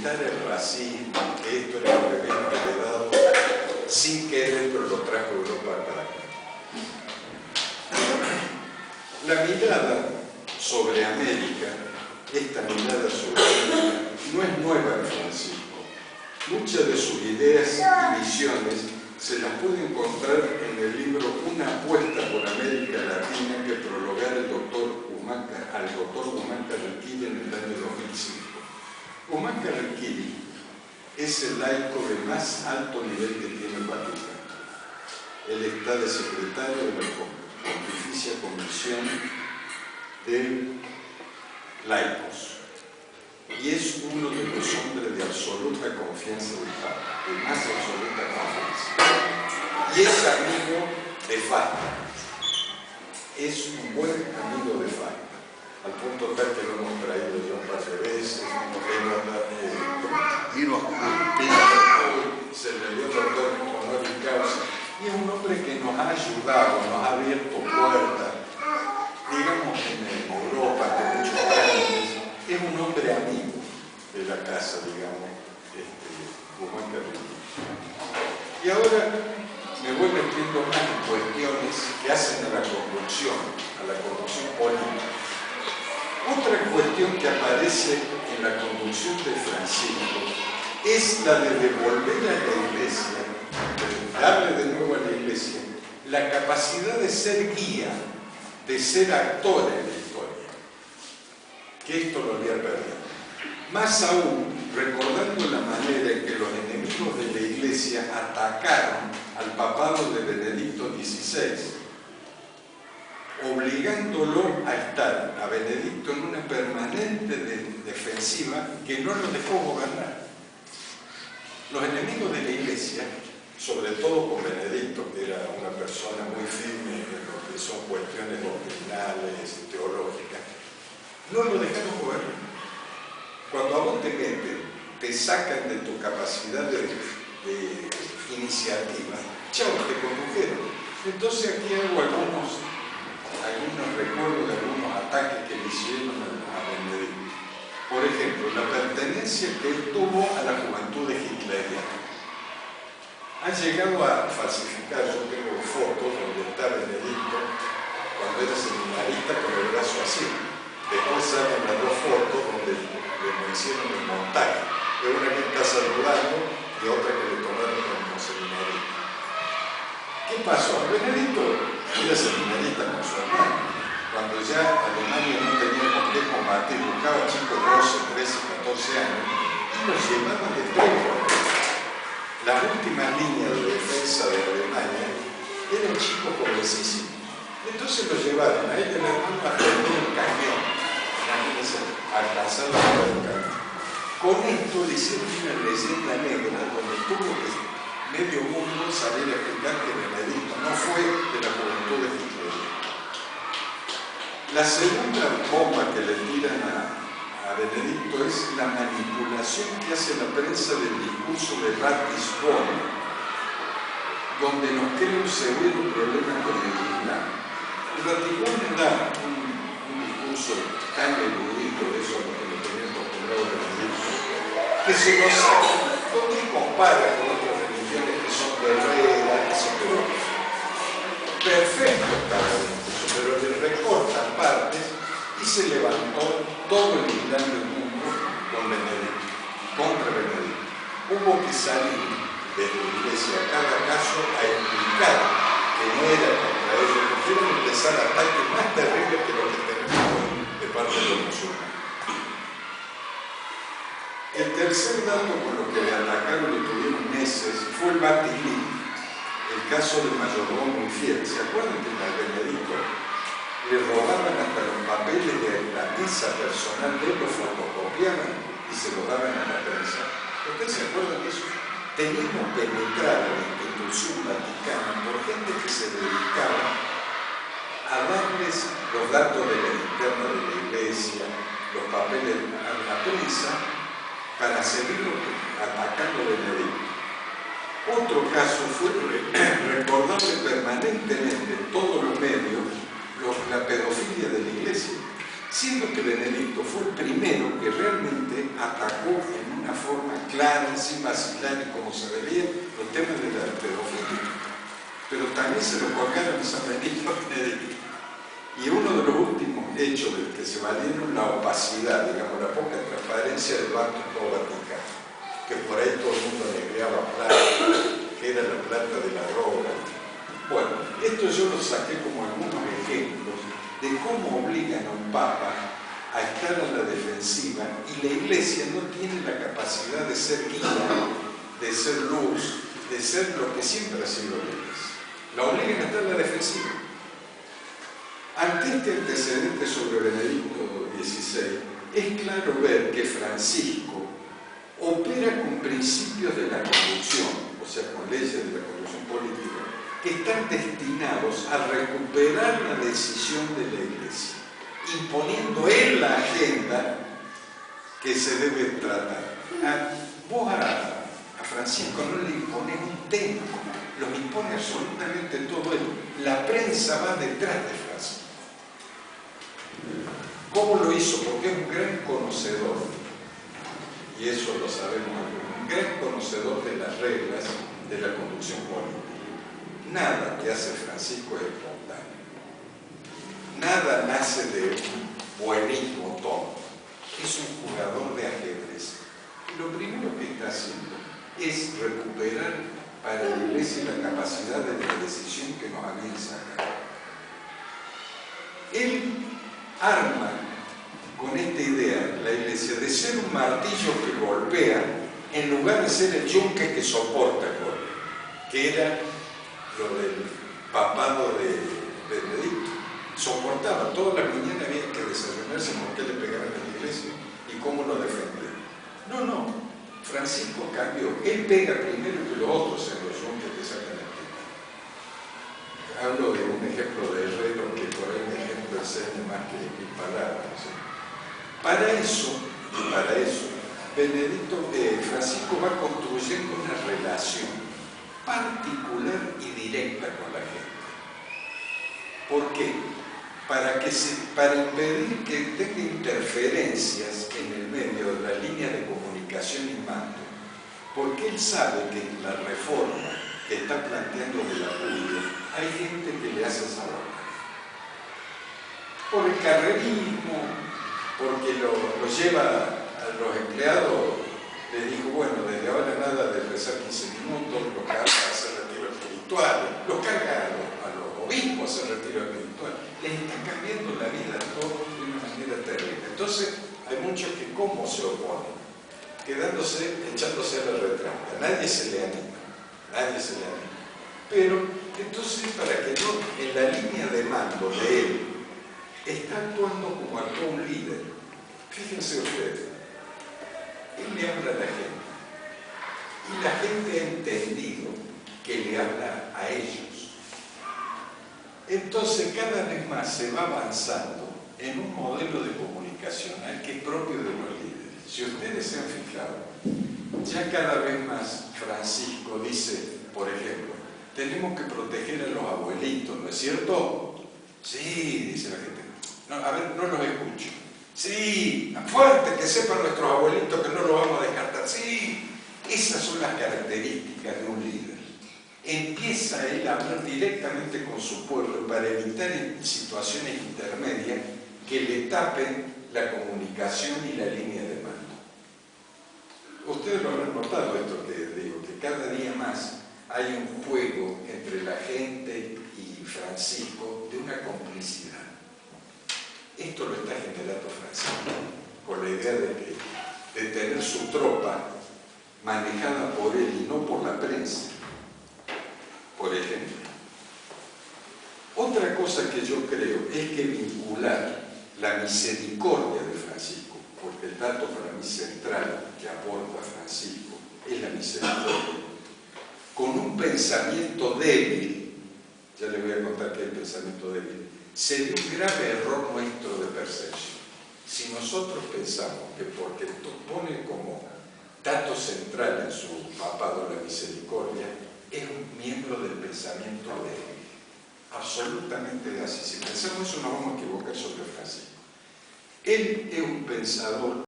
evitar el racismo, que esto era lo que habían heredado sin querer, pero lo trajo Europa para acá. La mirada sobre América, esta mirada sobre América, no es nueva en Francisco. Muchas de sus ideas y visiones se las puede encontrar en el libro Una apuesta por América Latina que prologara al doctor Guzmán Carrequiri en el año 2005. Guzmán Carrequiri es el laico de más alto nivel que tiene el Vaticano. Él está de secretario de la Pontificia Comisión de Laicos y es uno de los hombres de absoluta confianza del Papa, de más absoluta confianza. Y es amigo de Fátima. Es un buen amigo de Fátima, al punto tal que lo hemos traído ya un par de veces, se le dio doctor honoris causa, y es un hombre que nos ha ayudado, nos ha abierto puertas, digamos en Europa, de muchos años. Es un hombre amigo de la casa, digamos, Guzmán Carrequiri. Y ahora me voy metiendo más en cuestiones que hacen a la corrupción política. Otra cuestión que aparece en la conducción de Francisco es la de devolver a la Iglesia, de darle de nuevo a la Iglesia, la capacidad de ser guía, de ser actor en la historia, que esto lo había perdido. Más aún, recordando la manera en que los enemigos de la Iglesia atacaron al papado de Benedicto XVI, obligándolo a estar a Benedicto en una permanente defensiva que no lo dejó gobernar. Los enemigos de la Iglesia, sobre todo con Benedicto, que era una persona muy firme en lo que son cuestiones doctrinales, teológicas, no lo dejaron gobernar. Cuando a vos te meten, te sacan de tu capacidad de iniciativa, chao, te condujeron. Entonces aquí hago algunos recuerdos de algunos ataques que le hicieron a Benedicto. Por ejemplo, la pertenencia que él tuvo a la juventud hitleriana. Han llegado a falsificar, yo tengo fotos donde está Benedicto cuando era seminarista con el brazo así. Después salen las dos fotos donde le hicieron el montaje. De una que está saludando y otra que le tomaron como seminarista. ¿Qué pasó? Benedicto era seminarista con su hermano. Cuando ya Alemania no tenía con qué combatir, buscaba chicos 12, 13, 14 años y los llevaba de todo. La última línea de defensa de Alemania eran chicos jovencísimos. Entonces los llevaron a él y al hermano a prender un camión. Imagínense, a alcanzar la hora del camión. Con esto le hicieron una leyenda negra donde tuvo que medio mundo salir a explicar que Benedicto no fue de la juventud de Hitler. La segunda bomba que le tiran a Benedicto es la manipulación que hace la prensa del discurso de Ratisbonne, donde nos crea un severo problema con el Islam. El Ratisbonne da un discurso tan erudito, eso es lo que lo tenía acostumbrado Benedicto, que se lo saca, donde compara con otras religiones que son guerreras, pero perfecto cada uno, pero le recortan partes y se levantó todo el Islam del mundo con Benedicto, contra Benedicto. Hubo que salir de la Iglesia a cada caso a explicar que no era contra ellos, porque iban a empezar ataques más terribles que los que tenemos hoy de parte de los musulmanes. El tercer dato con lo que le atacaron y tuvieron meses fue el Batilí, el caso del mayordomo infiel. ¿Se acuerdan que al Benedicto le robaban hasta los papeles de la misa personal de él, lo fotocopiaban y se lo daban a la prensa? ¿Ustedes se acuerdan de eso? Teníamos penetrado la institución vaticana por gente que se dedicaba a darles los datos de la interna de la Iglesia, los papeles a la prensa, para seguir atacando a Benedicto. Otro caso fue recordarle permanentemente en todos los medios la pedofilia de la Iglesia, siendo que Benedicto fue el primero que realmente atacó en una forma clara, sin vacilar y como se debía, los temas de la pedofilia. Pero también se lo colgaron a San Benito Benedicto. Y uno de los últimos hechos del que se valieron la opacidad, digamos, la poca transparencia del Banco Vaticano, que por ahí todo el mundo agregaba plata, que era la plata de la droga. Bueno, esto yo lo saqué como algunos ejemplos de cómo obligan a un Papa a estar a la defensiva y la Iglesia no tiene la capacidad de ser guía, de ser luz, de ser lo que siempre ha sido la Iglesia. La obligan a estar a la defensiva. Ante este antecedente sobre Benedicto XVI, es claro ver que Francisco opera con principios de la conducción, o sea, con leyes de la conducción política, que están destinados a recuperar la decisión de la Iglesia, imponiendo él la agenda que se debe tratar. Vos a Francisco no le imponés un tema, lo impone absolutamente todo él. La prensa va detrás de Francisco. ¿Cómo lo hizo? Porque es un gran conocedor, y eso lo sabemos, un gran conocedor de las reglas de la conducción política. Nada que hace Francisco es espontáneo. Nada nace de un buenismo tonto. Es un jugador de ajedrez. Y lo primero que está haciendo es recuperar para la Iglesia la capacidad de la decisión que nos habían sacado. Él arma con esta idea la Iglesia de ser un martillo que golpea en lugar de ser el yunque que soporta el golpe, que era lo del papado de Benedicto. Soportaba, todas las mañanas había que desayunarse por qué le pegaban a la Iglesia y cómo lo defendía. No, Francisco cambió. Él pega primero que los otros en los yunques que sacan el tema. Hablo de un ejemplo de Herrero que por ahí un ejemplo enseña más que 1000 palabras. ¿Sí? Para eso, Francisco va construyendo una relación particular y directa con la gente. ¿Por qué? Para impedir que tenga interferencias en el medio de la línea de comunicación y mando, porque él sabe que en la reforma que está planteando de la Julia hay gente que le hace esa boca. Por el carrerismo, porque lo lleva a los empleados, le dijo, bueno, desde ahora nada de rezar 15 minutos, los carga a hacer retiro espiritual, los carga a los obispos a hacer retiro espiritual, les está cambiando la vida a todos de una manera terrible. Entonces, hay muchos que ¿cómo se oponen? Echándose a la retrata. Nadie se le anima. Pero, entonces, para que no, en la línea de mando de él, está actuando como actuó un líder. Fíjense ustedes, él le habla a la gente y la gente ha entendido que le habla a ellos. Entonces cada vez más se va avanzando en un modelo de comunicacional que es propio de los líderes. Si ustedes se han fijado, ya cada vez más Francisco dice, por ejemplo, tenemos que proteger a los abuelitos, ¿no es cierto? Sí, dice la gente. No, a ver, no los escucho. Sí, fuerte, que sepan nuestros abuelitos que no los vamos a descartar. Sí, esas son las características de un líder. Empieza él a hablar directamente con su pueblo para evitar en situaciones intermedias que le tapen la comunicación y la línea de mando. Ustedes lo habrán notado esto que digo, que cada día más hay un juego entre la gente y Francisco de una complicidad. Esto lo está generando Francisco, con la idea de tener su tropa manejada por él y no por la prensa, por ejemplo. Otra cosa que yo creo es que vincular la misericordia de Francisco, porque el dato para mí central que aporta Francisco es la misericordia, con un pensamiento débil. Ya les voy a contar qué es el pensamiento débil. Sería un grave error nuestro de percepción. Si nosotros pensamos que porque pone como dato central en su papado la misericordia, es un miembro del pensamiento débil. Absolutamente así. Si pensamos eso, nos vamos a equivocar sobre Francisco. Él es un pensador